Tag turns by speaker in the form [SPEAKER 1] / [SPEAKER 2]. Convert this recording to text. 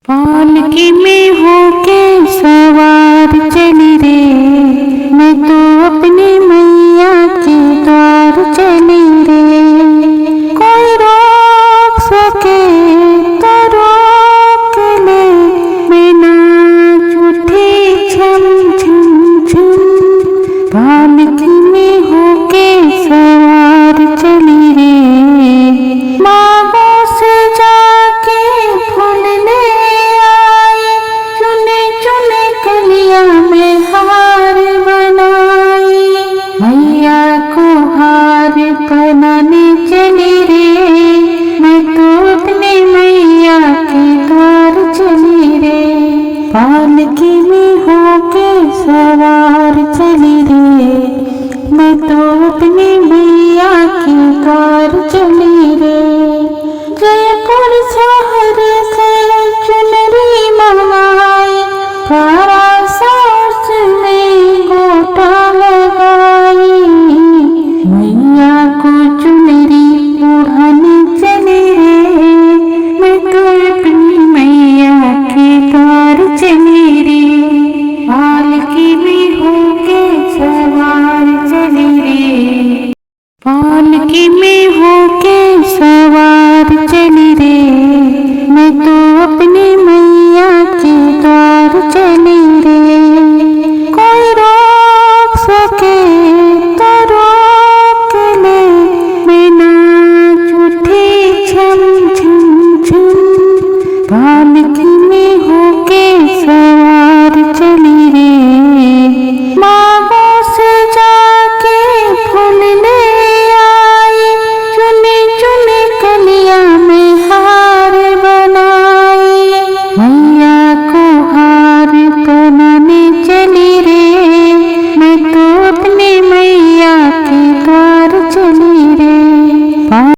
[SPEAKER 1] पालकी में होके सवार चली रे, मैं तो अपने मैया के द्वार चली रे। कोई रोक सके तो रोक ले, मैं नाच उठी छम छम छम। पालकी में होके सवार चली रे, मांगों से जाके फूल ले आई, चुने चुने कलियां में हार बनाई। मैया को हार बनाने चली रे, मैं तो अपने मैया के द्वार चली रे। पालकी में होके सवार चली रे, मैं तो अपने मैया के द्वार चली रे। जयपुर शहर से चुनरी मंगाई, प्यारा सास में गोटा लगाई। मैया को चुनरी ओढ़ाने चली रे, मैं तो अपनी मैया के द्वार चली रे। पालकी में होके सवार चली रे, पालकी में होके सवार चली रे, मैं तो अपने मैया के द्वार चली